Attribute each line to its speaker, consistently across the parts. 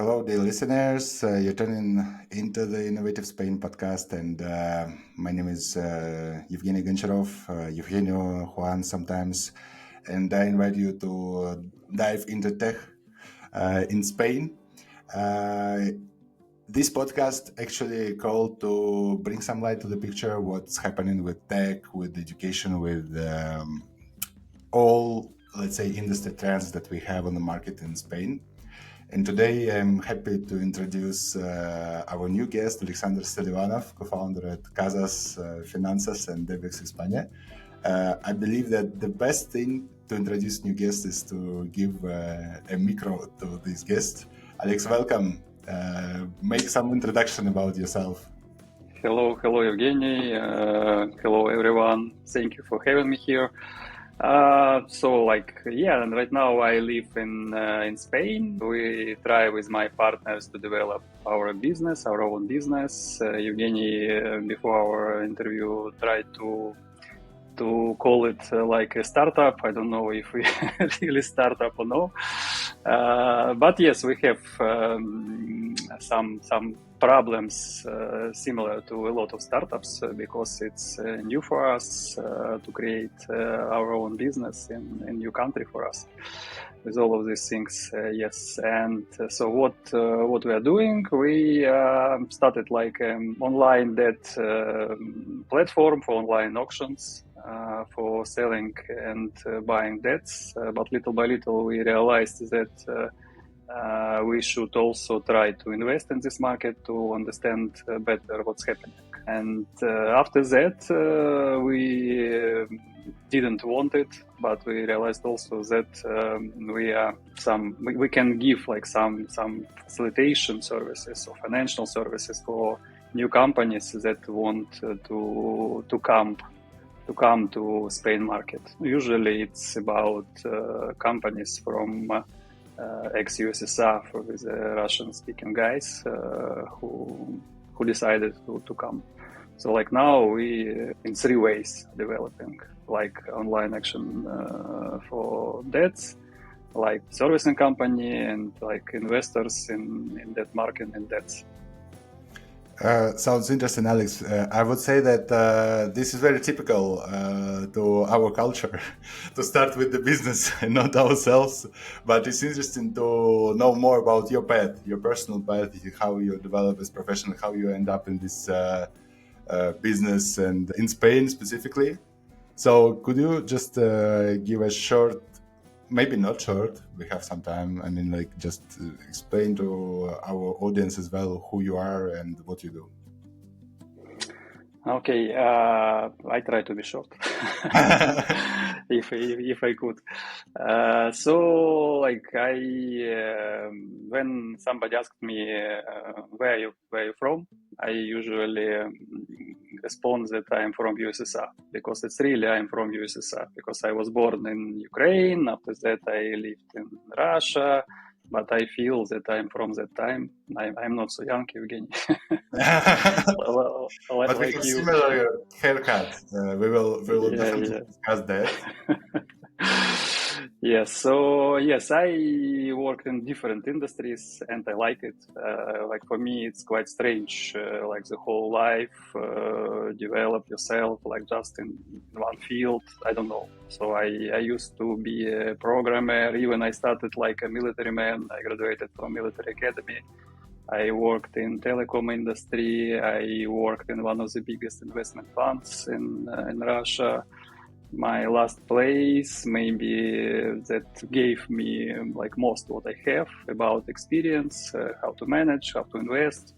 Speaker 1: Hello, dear listeners. You're tuning into the Innovative Spain podcast, and my name is Evgeny Goncharov, Eugenio Juan sometimes, and I invite you to dive into tech in Spain. This podcast actually called to bring some light to the picture what's happening with tech, with education, with all, let's say, industry trends that we have on the market in Spain. And today I'm happy to introduce our new guest, Alexander Selivanov, co-founder at Casas, Finanzas, and Debex, España. I believe that the best thing to introduce new guests is to give a micro to this guest. Alex, welcome. Make some introduction about yourself.
Speaker 2: Hello, Evgeny. Hello, everyone. Thank you for having me here. And right now I live in Spain. We try with my partners to develop our own business. Evgeny, before our interview, tried to call it like a startup. I don't know if we really startup or no. But yes, we have some problems similar to a lot of startups because it's new for us to create our own business in a new country for us. With all of these things, yes. And so what we are doing, we started like an online debt platform for online auctions for selling and buying debts. But little by little, we realized that we should also try to invest in this market to understand better what's happening. And after that, we didn't want it, but we realized also that we can give like some facilitation services or financial services for new companies that want to come to Spain market. Usually it's about companies from ex-USSR with Russian-speaking guys who decided to come. So like now we in 3 ways developing like online action for debts, like servicing company, and like investors in that market and debts.
Speaker 1: Sounds interesting, Alex. I would say that this is very typical to our culture to start with the business and not ourselves. But it's interesting to know more about your path, your personal path, how you develop as a professional, how you end up in this business and in Spain specifically. So could you just give a short, maybe not short, we have some time, I mean, like just explain to our audience as well who you are and what you do.
Speaker 2: Okay, I try to be short, if I could. So like when somebody asked me where you from, I usually respond that I'm from USSR, because it's really I'm from USSR, because I was born in Ukraine. After that I lived in Russia, but I feel that I'm from that time. I'm not so young, Evgeny.
Speaker 1: But we have similar haircut. We will definitely discuss that.
Speaker 2: Yes. So yes, I work in different industries and I like it. Like for me, it's quite strange. Like the whole life, develop yourself like just in one field. I don't know. So I used to be a programmer. Even I started like a military man. I graduated from military academy. I worked in telecom industry. I worked in one of the biggest investment funds in Russia. My last place, maybe that gave me like most what I have about experience, how to manage, how to invest.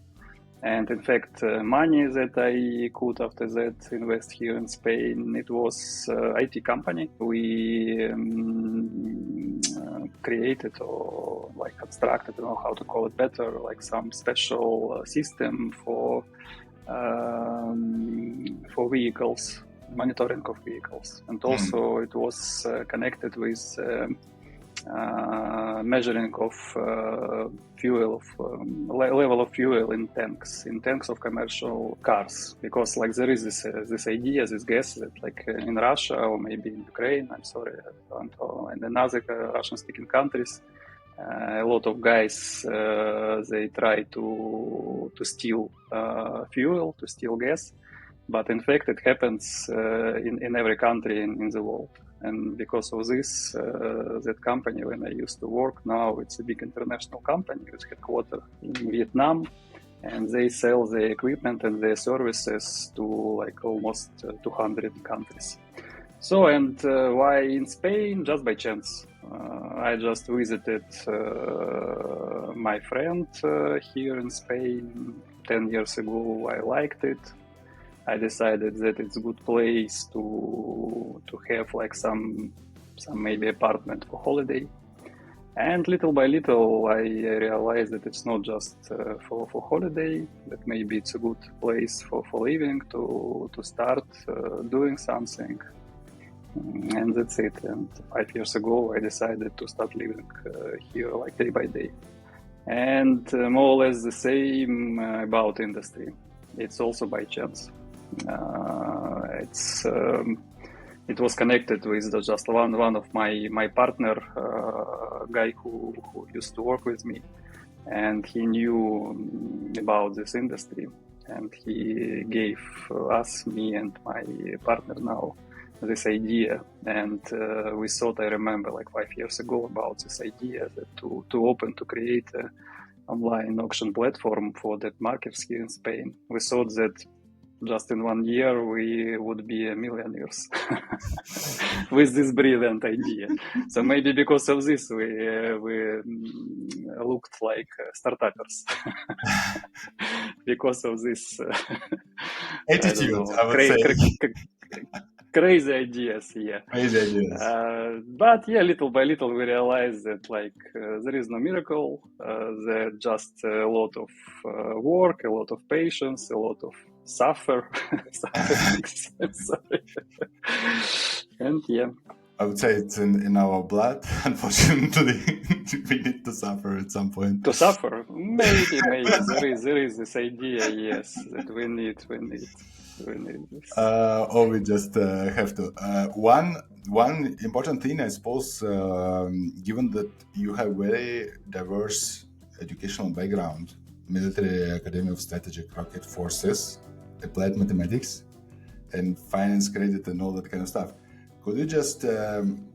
Speaker 2: And in fact, money that I could after that invest here in Spain, it was IT company. We created or like constructed, I don't know how to call it better, like some special system for vehicles, monitoring of vehicles. And also it was connected with measuring of fuel, level of fuel in tanks of commercial cars, because like there is this idea, this guess that like in Russia or maybe in Ukraine, I'm sorry, and in other Russian-speaking countries, A lot of guys they try to steal fuel, to steal gas, but in fact it happens in every country in the world. And because of this, that company when I used to work, now it's a big international company with headquarters in Vietnam, and they sell their equipment and their services to like almost 200 countries. So, and why in Spain? Just by chance. I just visited my friend here in Spain 10 years ago. I liked it. I decided that it's a good place to have like some maybe apartment for holiday. And little by little, I realized that it's not just for holiday, that maybe it's a good place for living, to start doing something. And that's it. And 5 years ago, I decided to start living here like day by day. And more or less the same about industry. It's also by chance. It was connected with just one of my partner, guy who used to work with me, and he knew about this industry, and he gave us, me and my partner now, this idea. And we thought, I remember like 5 years ago, about this idea that to create an online auction platform for that markets here in Spain. We thought that just in 1 year we would be millionaires with this brilliant idea. So maybe because of this we looked like startups because of this
Speaker 1: attitude, I would say.
Speaker 2: Crazy ideas, yeah.
Speaker 1: Crazy ideas.
Speaker 2: But yeah, little by little we realized that like there is no miracle. There just a lot of work, a lot of patience, a lot of suffer. And yeah,
Speaker 1: I would say it's in our blood. Unfortunately, we need to suffer at some point.
Speaker 2: To suffer, maybe there is this idea, yes, that we need this.
Speaker 1: Or we just have to. One important thing, I suppose, given that you have very diverse educational background, military academy of strategic rocket forces, applied mathematics, and finance, credit, and all that kind of stuff. Could you just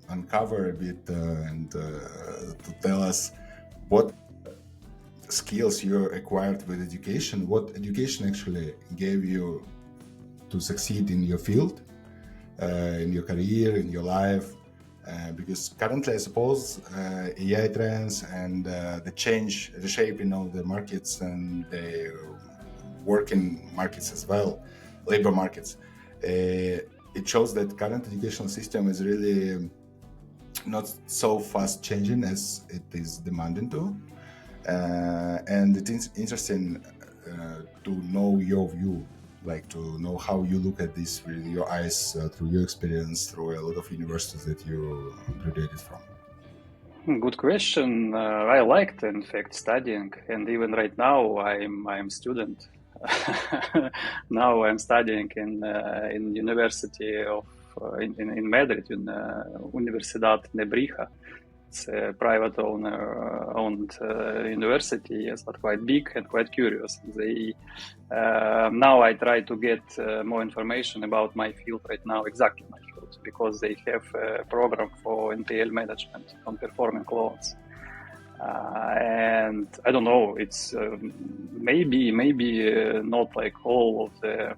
Speaker 1: uncover a bit and to tell us what skills you acquired with education? What education actually gave you to succeed in your field, in your career, in your life? Because currently, I suppose, AI trends and the change, reshaping of the markets and the working markets as well, labor markets, it shows that current educational system is really not so fast changing as it is demanding to. And it is interesting to know your view, like to know how you look at this with your eyes, through your experience, through a lot of universities that you graduated from.
Speaker 2: Good question. I liked, in fact, studying, and even right now I'm student. Now I'm studying in University of in Madrid, in Universidad Nebrija. It's a private owned university, yes, but quite big and quite curious. They now I try to get more information about my field right now, exactly my field, because they have a program for NPL management on performing loans. And I don't know, it's maybe not like all of the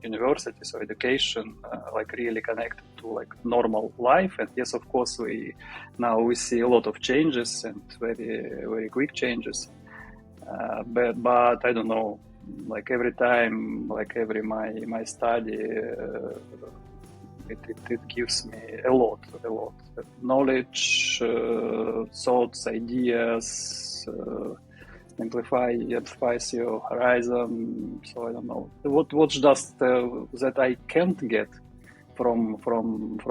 Speaker 2: universities or education like really connected to like normal life. And yes, of course, we see a lot of changes and very quick changes. But I don't know, like every time, like every my study, it gives me a lot knowledge, thoughts, ideas, amplifies your horizon. So I don't know what's just that I can't get from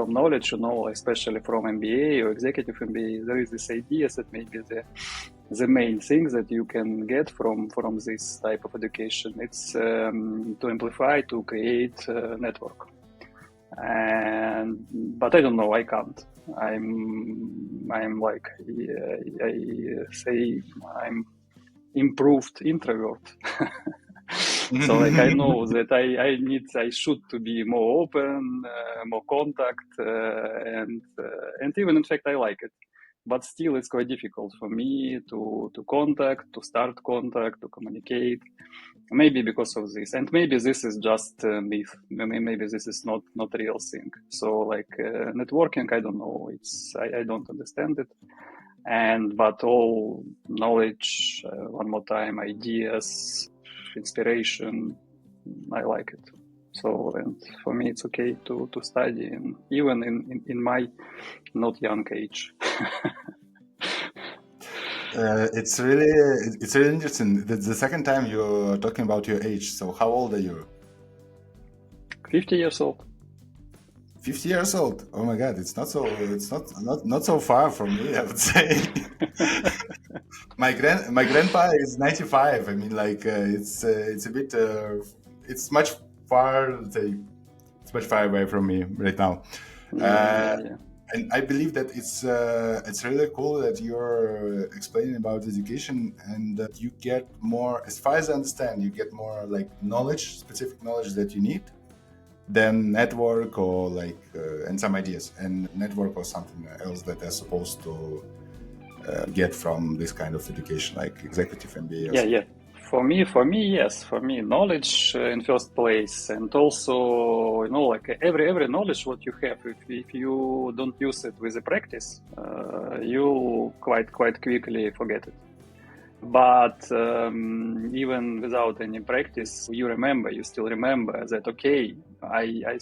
Speaker 2: knowledge, especially from MBA or executive MBA. There is this idea that maybe the main thing that you can get from this type of education, it's to amplify, to create a network. But I don't know, I can't. I'm like, I say I'm improved introvert. So like I know that I should to be more open, more contact, and even in fact I like it. But still, it's quite difficult for me to contact, to start contact, to communicate. Maybe because of this, and maybe this is just myth. Maybe this is not real thing. So like networking, I don't know. I don't understand it. But all knowledge, one more time, ideas, inspiration, I like it. So, and for me, it's okay to study, even in my not young age.
Speaker 1: It's really interesting. The second time you're talking about your age. So how old are you?
Speaker 2: 50 years old.
Speaker 1: 50 years old. Oh my God, it's not so far from me, I would say. My grandpa is 95. I mean, like it's a bit it's much far. Let's say it's much far away from me right now.
Speaker 2: Yeah.
Speaker 1: And I believe that it's really cool that you're explaining about education, and that you get more, as far as I understand, you get more like knowledge, specific knowledge that you need, than network or like and some ideas, and network or something else that they're supposed to get from this kind of education, like executive MBA.
Speaker 2: Yeah. For me, yes. For me, knowledge in first place, and also like every knowledge what you have, if you don't use it with a practice, you quite quickly forget it. But even without any practice, you still remember that. Okay, I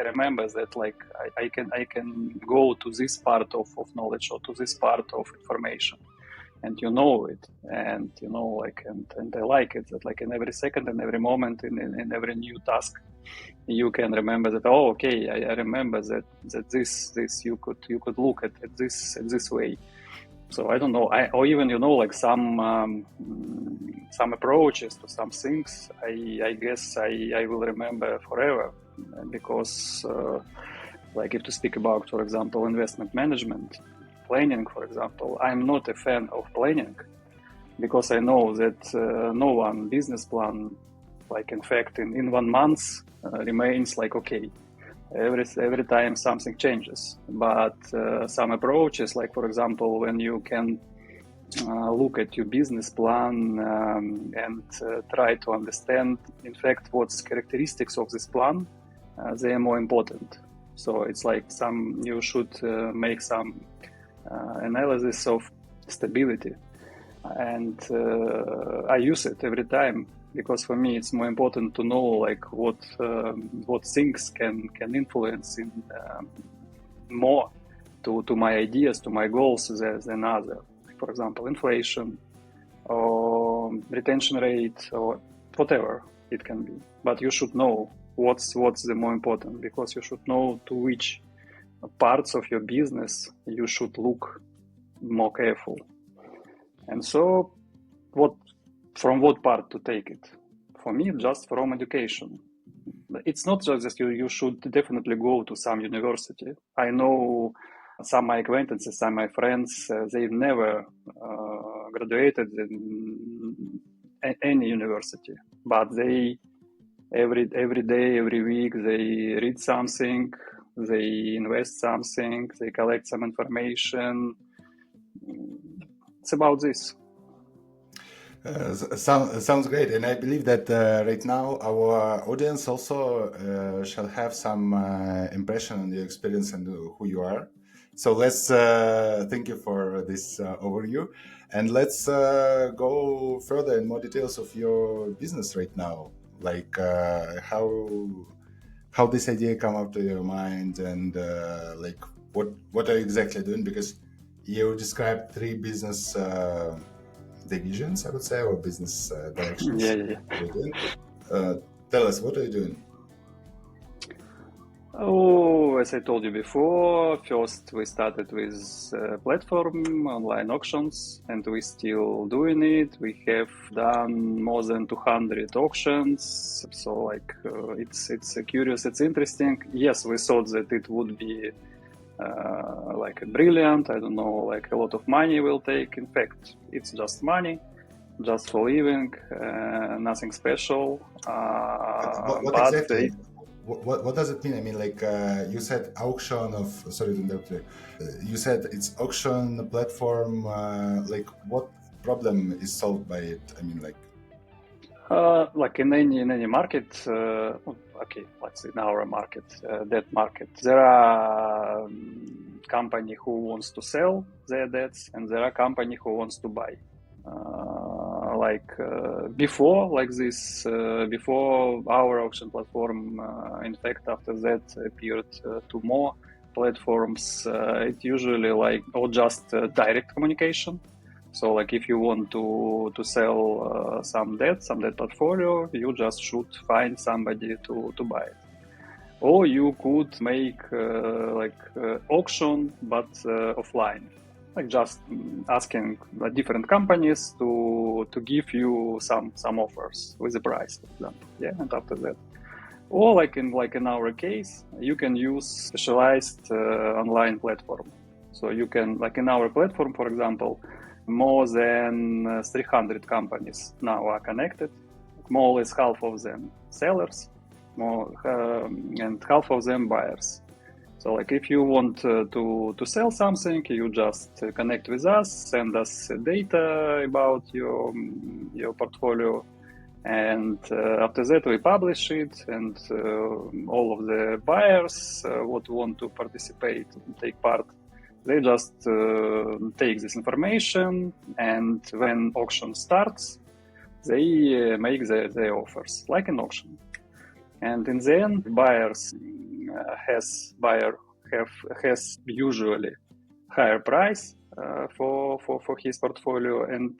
Speaker 2: remember that. Like I can go to this part of knowledge or to this part of information, and you know it, and like and I like it that like in every second and every moment in every new task, you can remember that. Oh, okay, I remember that this you could look at it this way. So I don't know, or even like some approaches to some things. I guess I will remember forever, because like if to speak about, for example, investment management, planning, for example, I'm not a fan of planning, because I know that no one business plan, like in fact in 1 month, remains like okay. Every time something changes, but some approaches, like for example, when you can look at your business plan and try to understand, in fact, what's characteristics of this plan, they are more important. So it's like you should make some analysis of stability, and I use it every time, because for me it's more important to know like what things can influence in more to my ideas, to my goals than other. For example, inflation or retention rate or whatever it can be. But you should know what's the more important, because you should know to which parts of your business you should look more careful. And so from what part to take it? For me, just from education. It's not just that you should definitely go to some university. I know some of my acquaintances, some of my friends, they've never graduated in any university, but they every day, every week, they read something, they invest something, they collect some information. It's about this.
Speaker 1: Sounds great, and I believe that right now our audience also shall have some impression on your experience and who you are. So let's thank you for this overview, and let's go further in more details of your business right now, like how this idea come up to your mind, and like what are you exactly doing, because you described 3 business divisions, I would say, or business directions.
Speaker 2: Yeah.
Speaker 1: You're doing. Tell us, what are you doing?
Speaker 2: Oh, as I told you before, first we started with platform online auctions, and we still doing it. We have done more than 200 auctions, so like it's curious, it's interesting. Yes, we thought that it would be like brilliant. I don't know, like a lot of money will take. In fact, it's just money, just for living, nothing special.
Speaker 1: What
Speaker 2: But
Speaker 1: exactly? What does it mean? I mean, like you said, auction of. Sorry to interrupt you. You said it's auction platform. Like, what problem is solved by it? I mean,
Speaker 2: like in any market, okay, let's say in our market, debt market, there are company who wants to sell their debts, and there are company who wants to buy. Before, like this, before our auction platform, in fact, after that appeared two more platforms. It usually like or just direct communication. So like if you want to sell some debt portfolio, you just should find somebody to buy it. Or you could make auction, but offline, like just asking different companies to give you some offers with a price, for example. Yeah, and after that, or like in our case, you can use specialized online platform. So you can, like in our platform, for example, more than 300 companies now are connected. More or less half of them sellers, and half of them buyers. So like if you want to sell something, you just connect with us, send us data about your portfolio, and after that we publish it, and all of the buyers what want to participate, take part, they just take this information, and when auction starts, they make their offers, like an auction. And in the end, buyers has usually higher price for his portfolio, and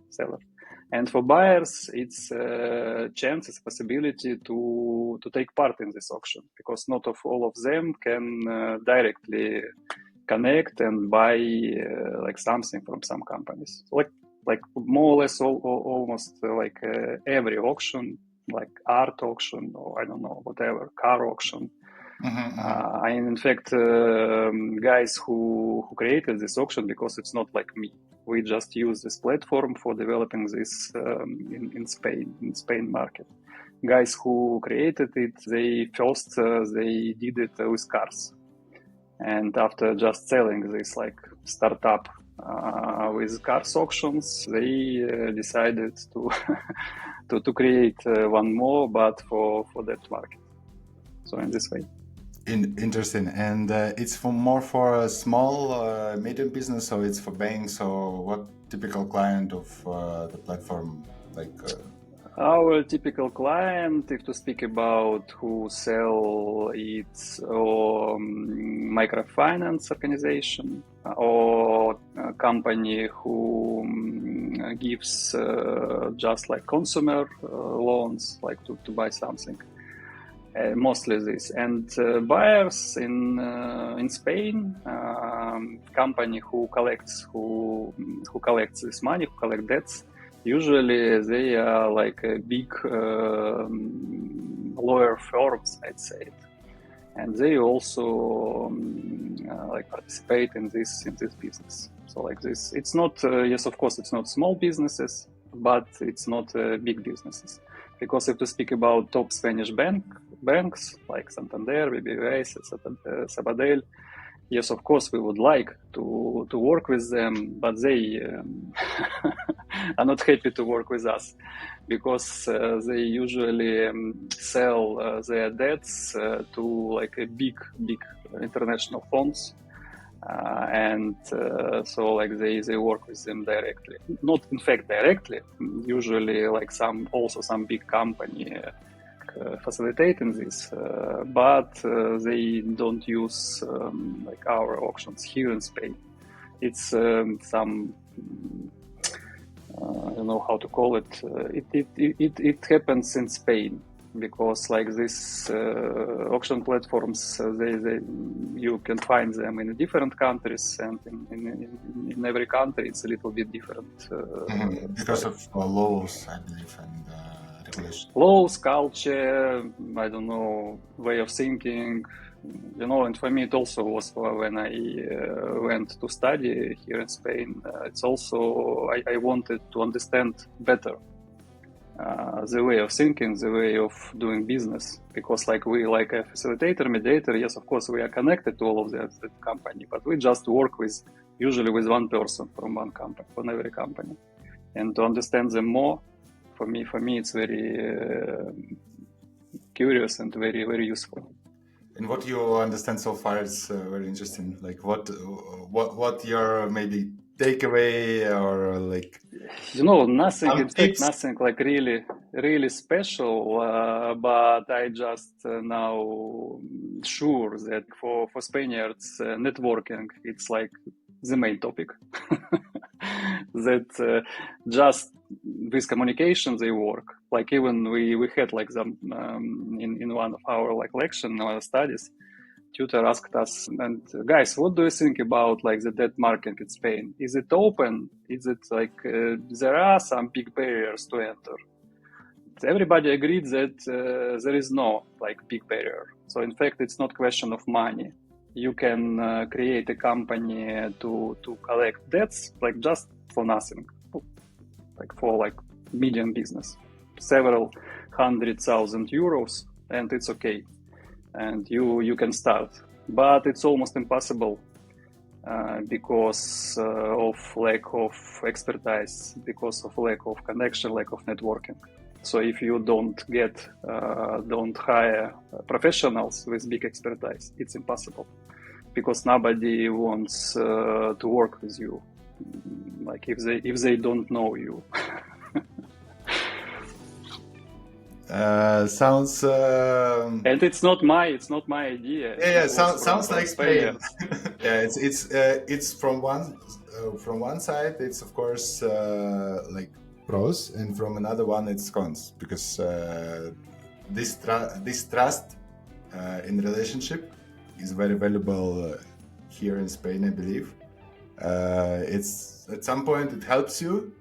Speaker 2: seller. And for buyers, it's a chance, it's a possibility to take part in this auction, because not of all of them can directly connect and buy like something from some companies. Like more or less almost like every auction, like art auction, or I don't know, whatever, car auction. And in fact, guys who created this auction, because it's not like me, we just use this platform for developing this in Spain market. Guys who created it, they did it with cars, and after just selling this like startup with cars auctions, they decided to to create one more, but for that market. So in this way.
Speaker 1: Interesting. And it's more for a small, medium business, or it's for banks, or what typical client of the platform, like?
Speaker 2: Our typical client, if to speak about who sell, it's or microfinance organization, or a company who gives just like consumer loans, like to buy something. Mostly this, and buyers in Spain, company who collects this money, who collect debts. Usually they are like a big lawyer firms, I'd say, and they also like participate in this business. So like this, it's not yes, of course, it's not small businesses, but it's not big businesses. Because if to speak about top Spanish banks like Santander, BBVA, Sabadell, yes, of course, we would like to work with them, but they are not happy to work with us, because they usually sell their debts to like a big international funds. So like they work with them directly, not in fact directly, usually like some big company facilitating this, but they don't use like our auctions here in Spain. It's some I don't know how to call it. It happens in Spain. because like this auction platforms, you can find them in different countries, and in every country it's a little bit different.
Speaker 1: Because of laws, I believe, and regulations.
Speaker 2: Laws, culture, I don't know, way of thinking, and for me it also was when I went to study here in Spain. It's also I wanted to understand better the way of thinking, the way of doing business, because like we, like a facilitator, mediator, yes, of course we are connected to all of that company, but we just work usually with one person from one company, from every company, and to understand them more, for me it's very curious and very, very useful.
Speaker 1: And what you understand so far is very interesting. Like what your maybe takeaway, or like
Speaker 2: nothing, in fact,
Speaker 1: tips?
Speaker 2: nothing like really, really special, but I just now sure that for Spaniards, networking, it's like the main topic. That just with communication they work. Like even we had like some in one of our like lecture, our studies, tutor asked us, and guys, what do you think about like the debt market in Spain? Is it open? Is it like there are some big barriers to enter? Everybody agreed that there is no like big barrier. So in fact, it's not question of money. You can create a company to collect debts like just for nothing, like for like medium business, several 100,000 euros, and it's okay. And you can start, but it's almost impossible because of lack of expertise, because of lack of connection, lack of networking. So if you don't hire professionals with big expertise, it's impossible, because nobody wants to work with you, like if they don't know you.
Speaker 1: Sounds
Speaker 2: and it's not my idea.
Speaker 1: yeah, sounds like Spain. Yeah, it's from one side it's of course like pros, and from another one it's cons, because this trust in relationship is very valuable here in Spain, I believe. It's at some point it helps you,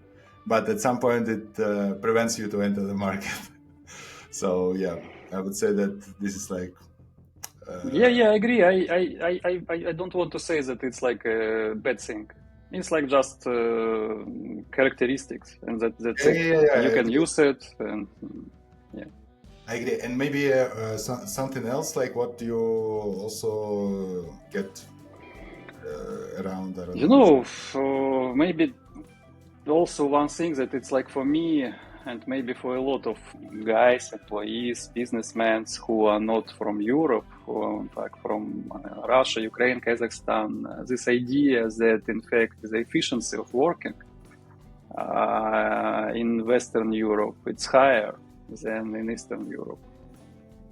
Speaker 1: but at some point it prevents you to enter the market. So yeah, I would say that this is like
Speaker 2: yeah, I agree. I don't want to say that it's like a bad thing. It's like just characteristics, and that's it. You can use it, and yeah.
Speaker 1: I agree. And maybe something else, like what you also get around. I don't know.
Speaker 2: Maybe also one thing that it's like for me, and maybe for a lot of guys, employees, businessmen who are not from Europe, who are like from Russia, Ukraine, Kazakhstan, this idea that in fact the efficiency of working in Western Europe, it's higher than in Eastern Europe.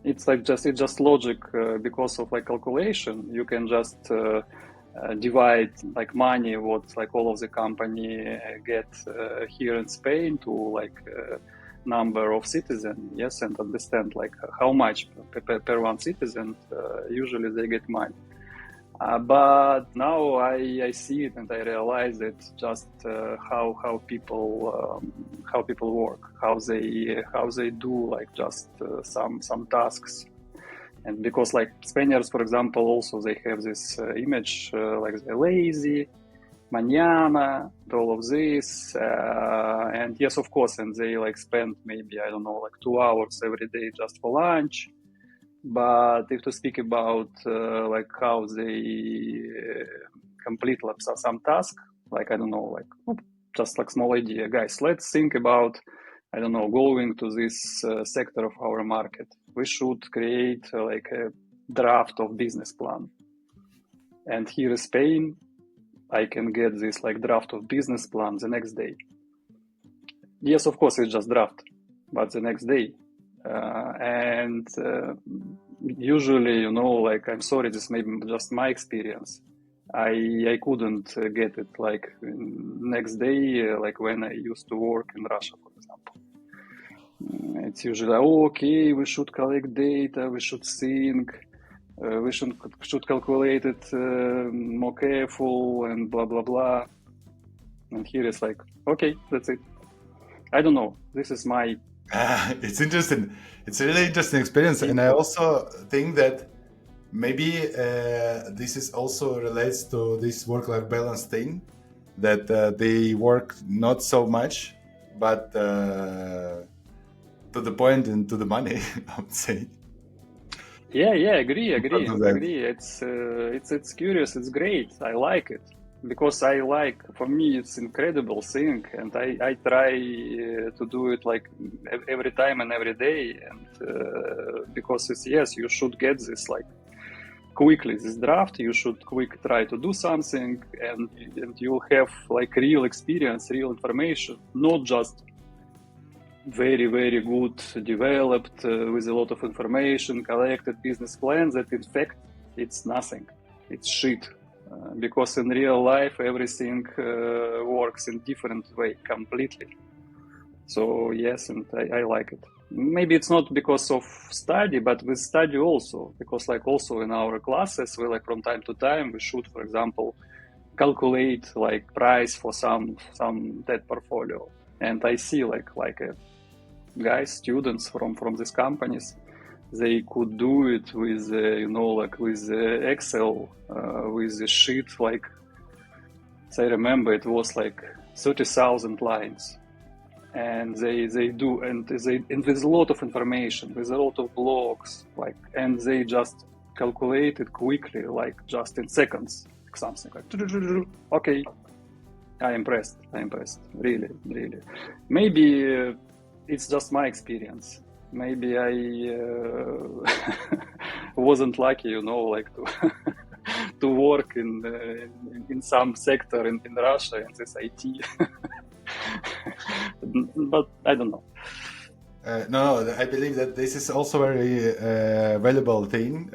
Speaker 2: It's like it's just logic because of like calculation. You can just divide like money what like all of the company get here in Spain to like number of citizens, yes, and understand like how much per one citizen usually they get money. But now I see it and I realize that just how people work, how they do like just some tasks. And because like Spaniards, for example, also they have this image like they're lazy, mañana, all of this, and yes, of course, and they like spend maybe, I don't know, like 2 hours every day just for lunch. But if to speak about like how they complete like some task, like I don't know, like just like small idea, guys, let's think about, I don't know, going to this sector of our market. We should create like a draft of business plan. And here in Spain, I can get this like draft of business plan the next day. Yes, of course, it's just draft, but the next day. And usually, like, I'm sorry, this may be just my experience. I couldn't get it like next day, like when I used to work in Russia, for example. It's usually, oh, okay, we should collect data, we should think, we should calculate it more careful and blah, blah, blah. And here it's like, okay, that's it. I don't know. This is my...
Speaker 1: It's interesting. It's a really interesting experience. And I also think that maybe this is also relates to this work-life balance thing, that they work not so much, but to the point and to the money, I would say.
Speaker 2: Yeah, agree. It's curious. It's great. I like it because for me, it's incredible thing, and I try to do it like every time and every day, and because it's, yes, you should get this like quickly, this draft, you should quick try to do something, and you'll have like real experience, real information, not just very, very good developed with a lot of information, collected business plans that in fact it's nothing, it's shit. Because in real life everything works in different way completely. So yes, and I like it. Maybe it's not because of study, but with study also, because like also in our classes we like from time to time we should, for example, calculate like price for some debt portfolio, and I see like guys, students from these companies, they could do it with with Excel, with a sheet like, I remember it was like 30,000 lines, and they do, and with a lot of information, with a lot of blogs, like, and they just calculate it quickly, like just in seconds, like something like okay. I'm impressed, really. Maybe it's just my experience. Maybe I wasn't lucky, like to work in some sector in Russia in this IT. But I don't know.
Speaker 1: No, I believe that this is also very valuable thing.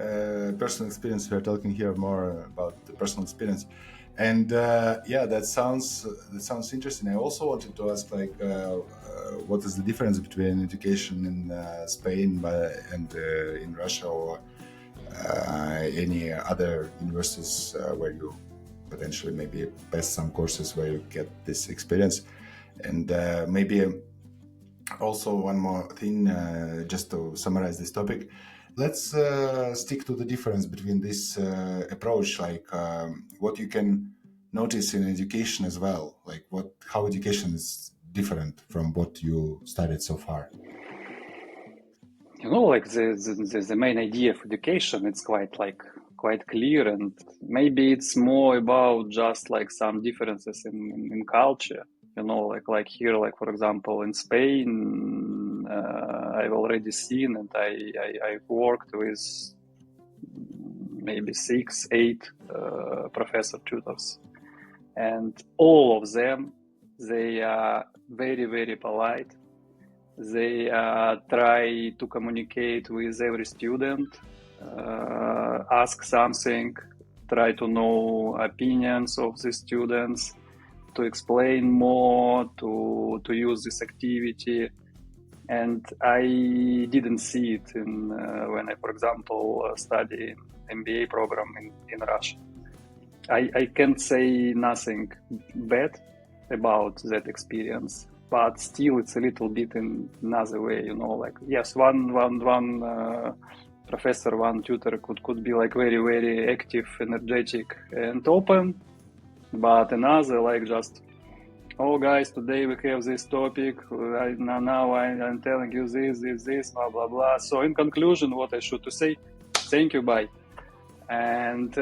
Speaker 1: Personal experience. We are talking here more about the personal experience, and yeah, that sounds interesting. I also wanted to ask, like, what is the difference between education in Spain and in Russia, or any other universities where you potentially maybe pass some courses where you get this experience, and maybe. Also, one more thing, just to summarize this topic, let's stick to the difference between this approach, like what you can notice in education as well, like how education is different from what you studied so far.
Speaker 2: Like the main idea of education, it's quite clear, and maybe it's more about just like some differences in culture. Like here, like for example, in Spain, I've already seen, and I've worked with maybe 6-8 professor tutors, and all of them, they are very, very polite. They try to communicate with every student, ask something, try to know opinions of the students, to explain more, to use this activity. And I didn't see it when I, for example, study MBA program in Russia. I can't say nothing bad about that experience, but still it's a little bit in another way, like, yes, one professor, one tutor could be like very, very active, energetic and open, but another like just, oh guys, today we have this topic, now I'm telling you this, blah, blah, blah. So in conclusion, what I should to say, thank you, bye. And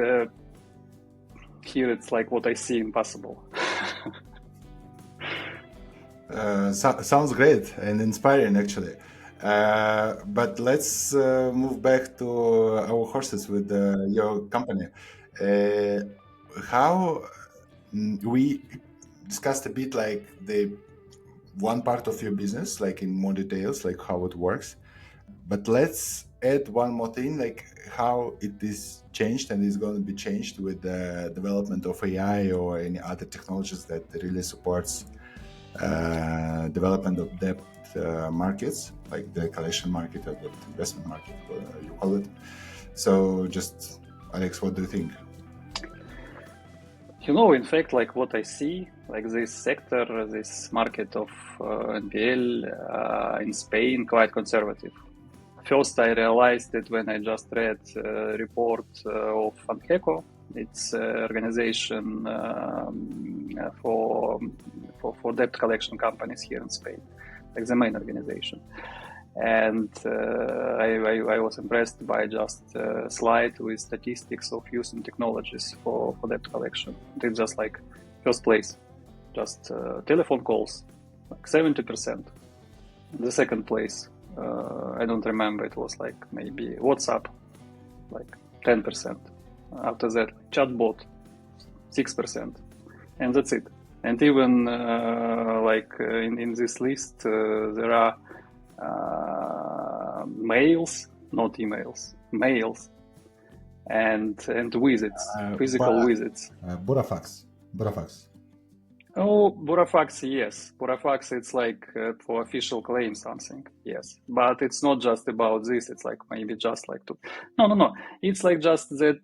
Speaker 2: here it's like what I see impossible.
Speaker 1: Sounds great and inspiring, actually. But let's move back to our horses with your company. How we discussed a bit like the one part of your business, like in more details, like how it works. But let's add one more thing, like how it is changed and is going to be changed with the development of AI or any other technologies that really supports development of debt markets, like the collection market or the investment market, you call it. So just, Alex, what do you think?
Speaker 2: In fact, like what I see, like this sector, this market of NPL in Spain, quite conservative. First, I realized it when I just read a report of Angeco. It's an organization for debt collection companies here in Spain, like the main organization. And I was impressed by just a slide with statistics of using technologies for debt collection. It's just like first place, just telephone calls, like 70%. The second place, I don't remember, it was like maybe WhatsApp, like 10%. After that, chatbot, 6%. And that's it. And even in this list, there are mails, not emails, mails, and visits, physical visits.
Speaker 3: Burofax.
Speaker 2: Oh, Burofax, yes. Burofax, it's like for official claim something, yes. But it's not just about this. It's like maybe just like to... No. It's like just that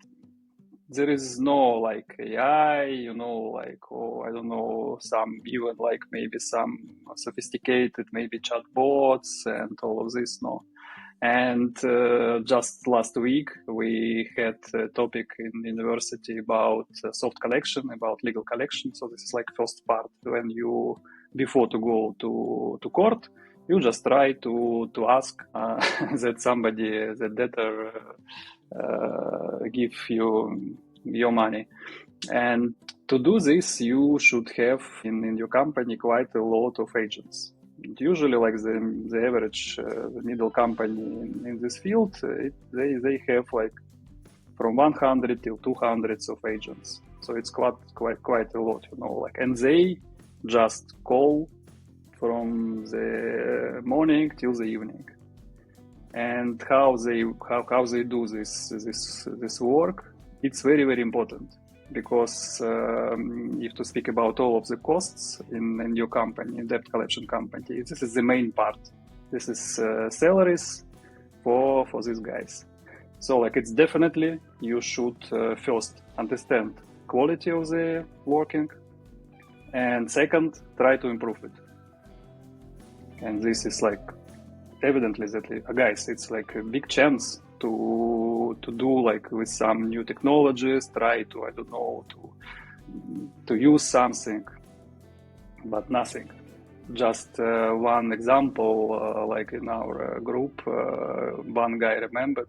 Speaker 2: there is no like AI, or I don't know, some even like maybe some sophisticated maybe chatbots and all of this, no. And just last week we had a topic in university about soft collection, about legal collection. So this is like first part when you, before to go to court, you just try to ask that somebody, the debtor, give you your money. And to do this, you should have in your company quite a lot of agents. Usually, like the average the middle company in this field, they have like from 100 till 200 of agents. So it's quite a lot, like, and they just call from the morning till the evening. And how they do this work, it's very, very important. Because if to speak about all of the costs in your company, debt collection company, this is the main part. This is salaries for these guys. So like it's definitely you should first understand quality of the working, and second try to improve it. And this is like evidently that guys, it's like a big chance to do like with some new technologies, try to, I don't know, to use something, but nothing. Just one example, like in our group, one guy remembered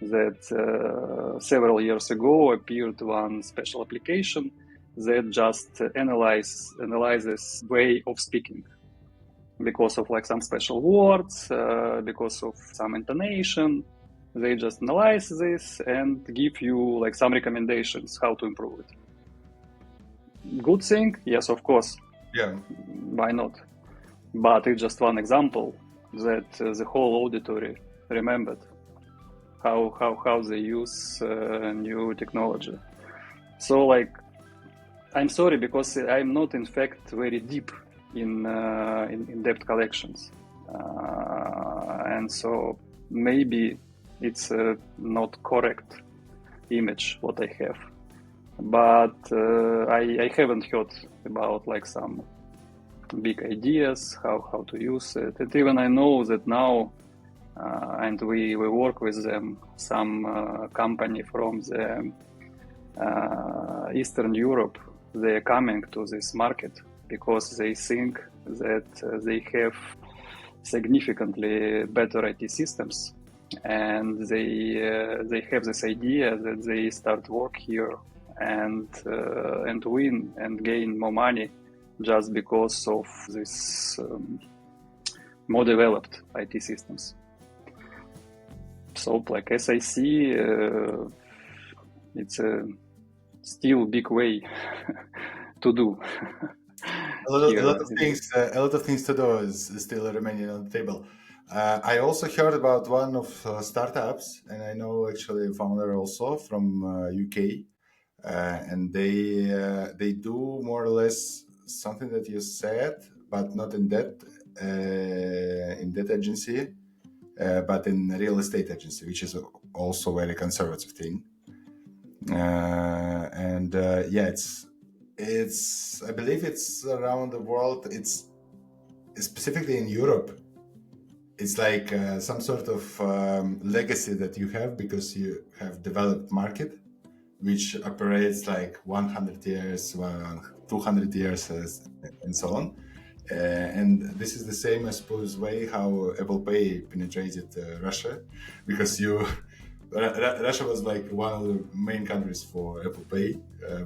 Speaker 2: that several years ago appeared one special application that just analyzes way of speaking. Because of like some special words, because of some intonation, they just analyze this and give you like some recommendations how to improve it. Good thing, yes, of course.
Speaker 1: Yeah.
Speaker 2: Why not? But it's just one example that the whole auditory remembered how they use new technology. So like, I'm sorry because I'm not in fact very deep in debt collections, and so maybe it's not correct image what I have, but I haven't heard about like some big ideas how to use it. And even I know that now, and we work with them, some company from the Eastern Europe, they are coming to this market because they think that they have significantly better IT systems, and they have this idea that they start work here and win and gain more money just because of this more developed IT systems. So, like as I see, it's a still big way to do.
Speaker 1: A lot of things to do is still remaining on the table. I also heard about one of startups, and I know actually a founder also from UK, and they do more or less something that you said, but not in that in that agency, but in real estate agency, which is also very conservative thing. It's I believe it's around the world. It's specifically in Europe. It's like some sort of legacy that you have because you have developed market, which operates like 100 years, 200 years, and so on. And this is the same, I suppose, way how Apple Pay penetrated Russia, because Russia was like one of the main countries for Apple Pay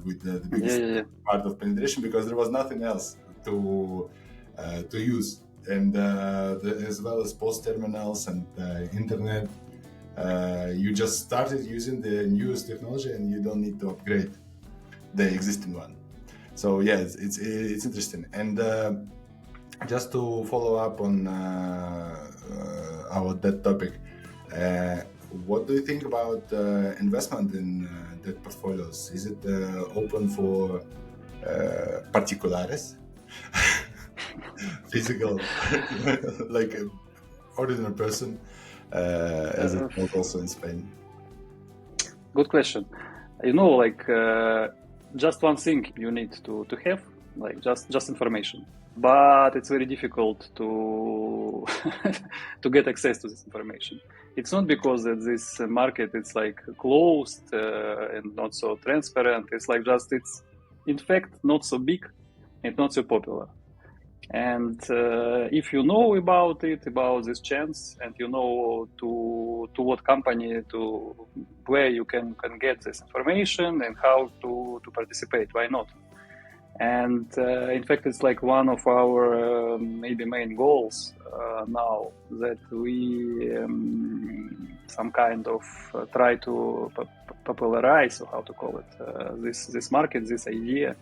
Speaker 1: with the biggest part of penetration, because there was nothing else to use, and as well as post terminals and internet. You just started using the newest technology, and you don't need to upgrade the existing one. So yeah, it's interesting. And just to follow up on that topic, what do you think about investment in debt portfolios? Is it open for particulares, physical, like an ordinary person, as it was also in Spain?
Speaker 2: Good question. Like just one thing you need to have, like just information. But it's very difficult to to get access to this information. It's not because that this market it's like closed and not so transparent. It's like just it's in fact not so big and not so popular. And if you know about this chance, and you know to what company, to where you can get this information and how to participate, why not? And in fact, it's like one of our maybe main goals now, that we some kind of try to popularize, or how to call it, this market, this idea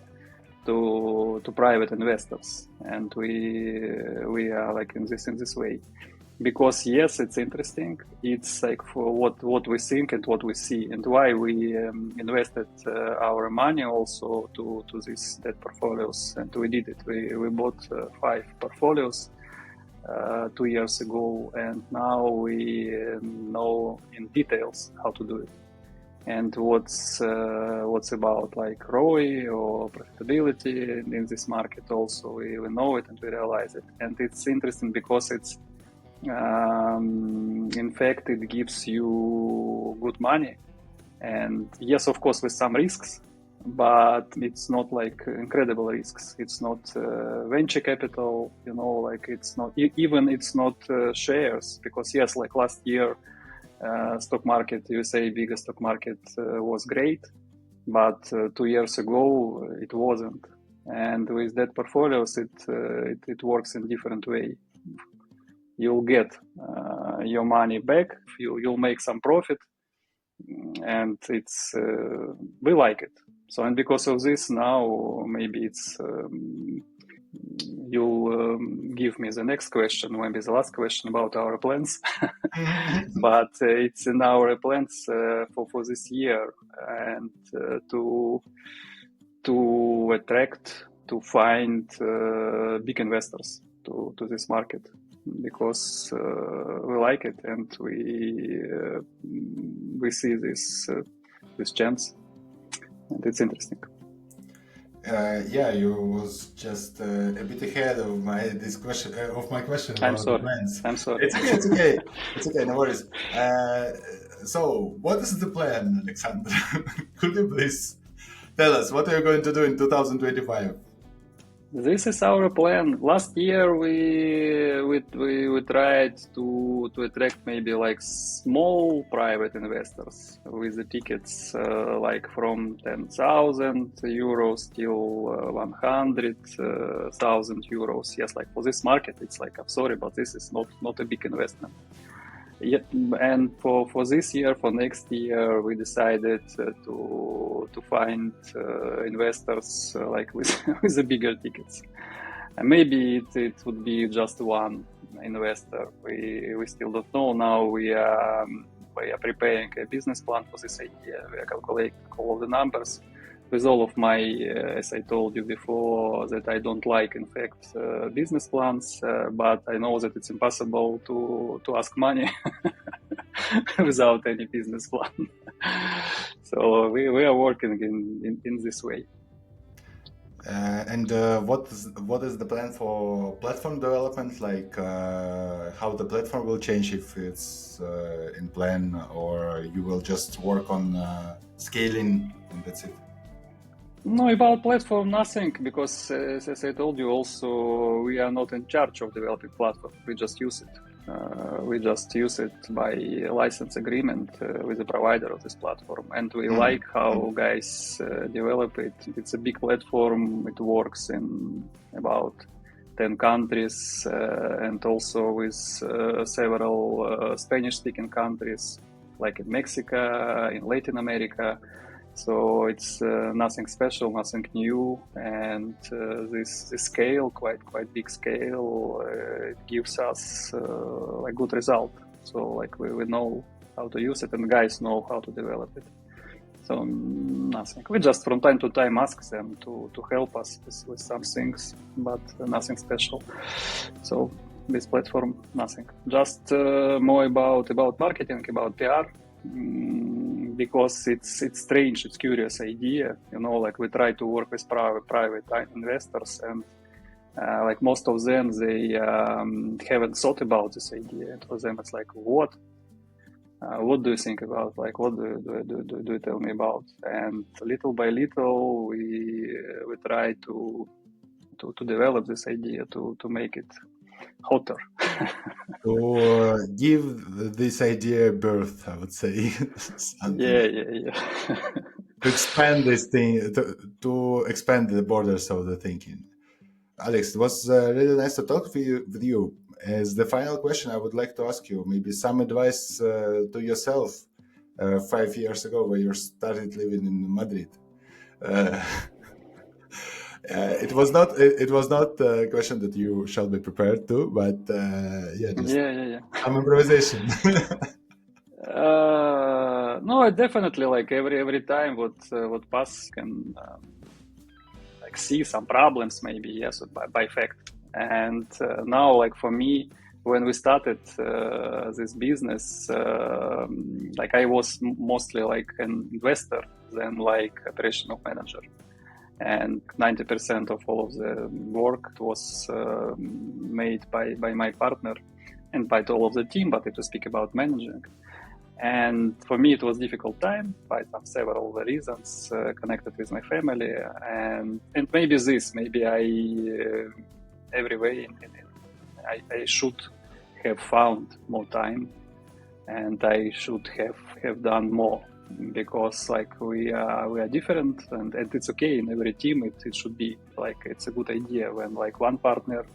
Speaker 2: to private investors, and we are like in this way, because yes, it's interesting. It's like for what we think and what we see, and why we invested our money also to these debt portfolios, and we did it. We bought 5 portfolios 2 years ago, and now we know in details how to do it, and what's about like ROI or profitability in this market. Also, we know it and we realize it, and it's interesting because it's in fact it gives you good money, and yes, of course, with some risks, but it's not like incredible risks. It's not venture capital, like it's not even it's not shares, because yes, like last year stock market, USA biggest stock market, was great, but 2 years ago it wasn't. And with that portfolios, it works in different way. You'll get your money back, you'll make some profit, and it's we like it. So, and because of this, now maybe it's you'll give me the next question, maybe the last question about our plans. But it's in our plans for this year, and to attract, to find big investors to this market, because we like it, and we see this chance, and it's interesting.
Speaker 1: You was just a bit ahead of my question about the plans.
Speaker 2: I'm sorry.
Speaker 1: It's okay. It's okay. No worries. So, what is the plan, Alexander? Could you please tell us what are you going to do in 2025?
Speaker 2: This is our plan. Last year we tried to attract maybe like small private investors with the tickets like from 10,000 euros till 100,000 euros. Yes, like for this market, it's like, I'm sorry, but this is not a big investment. Yet, and for this year, for next year, we decided to find investors like with with the bigger tickets. And maybe it would be just one investor. We still don't know. Now we are preparing a business plan for this idea. We are calculating all the numbers with all of my, as I told you before, that I don't like, in fact, business plans, but I know that it's impossible to ask money without any business plan. So we are working in this way.
Speaker 1: And what is the plan for platform development? Like how the platform will change, if it's in plan, or you will just work on scaling and that's it?
Speaker 2: No, about platform, nothing, because as I told you, also we are not in charge of developing platform. We just use it. We just use it by license agreement with the provider of this platform, and we like how guys develop it. It's a big platform. It works in about 10 countries, and also with several Spanish-speaking countries, like in Mexico, in Latin America. So it's nothing special, nothing new, and this scale, quite big scale, it gives us a good result. So like we know how to use it, and guys know how to develop it. So nothing. We just from time to time ask them to help us with some things, but nothing special. So this platform, nothing. Just more about marketing, about PR. Because it's strange, it's curious idea, like we try to work with private investors, and like most of them, they haven't thought about this idea. And for them, it's like, what do you think about? Like, what do you tell me about? And little by little, we try to develop this idea, to make it hotter.
Speaker 1: To give this idea birth, I would say.
Speaker 2: Yeah.
Speaker 1: To expand this thing, to expand the borders of the thinking. Alex, it was really nice to talk with you. As the final question, I would like to ask you maybe some advice to yourself 5 years ago, when you started living in Madrid. It was not a question that you shall be prepared to, but
Speaker 2: Yeah.
Speaker 1: some improvisation.
Speaker 2: No, definitely. Like every time what pass can like see some problems, maybe, yes, by fact. And now, like for me, when we started this business, like I was mostly like an investor than like operational manager. And 90% of all of the work was made by my partner and by all of the team, but if to speak about managing. And for me, it was difficult time by several reasons connected with my family, and maybe I every way I should have found more time, and I should have done more, because like we are different, and it's okay in every team. It should be like, it's a good idea when like one partner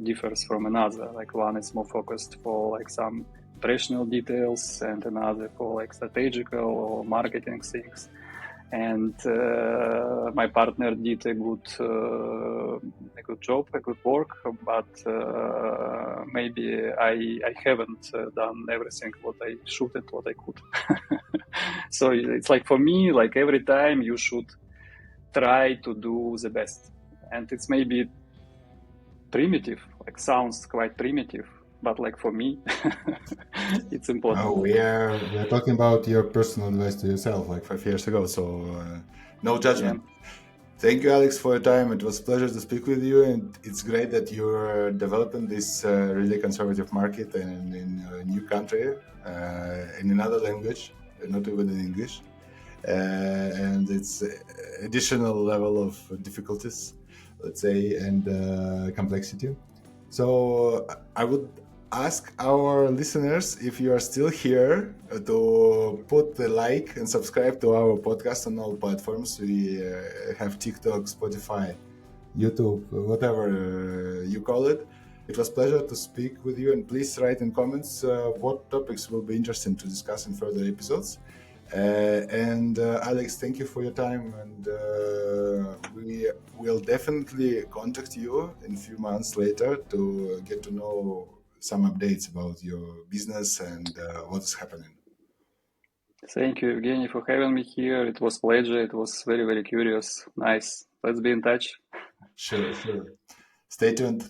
Speaker 2: differs from another. Like one is more focused for like some operational details, and another for like strategical or marketing things. And my partner did a good job, a good work, but maybe I haven't done everything what I should and what I could. So it's like, for me, like every time you should try to do the best, and it's maybe primitive, like sounds quite primitive, but like for me, it's important.
Speaker 1: Oh, we are talking about your personal advice to yourself, like 5 years ago. So no judgment.
Speaker 2: Yeah.
Speaker 1: Thank you, Alex, for your time. It was a pleasure to speak with you, and it's great that you're developing this really conservative market and in a new country, in another language, not even in English, and it's additional level of difficulties, let's say, and complexity. So I would ask our listeners, if you are still here, to put the like and subscribe to our podcast on all platforms. We have TikTok, Spotify, YouTube, whatever you call it. It was a pleasure to speak with you, and please write in comments what topics will be interesting to discuss in further episodes. And Alex, thank you for your time, and we will definitely contact you in a few months later to get to know some updates about your business and what is happening.
Speaker 2: Thank you, Evgeny, for having me here. It was pleasure. It was very, very curious. Nice. Let's be in touch.
Speaker 1: Sure, sure. Stay tuned.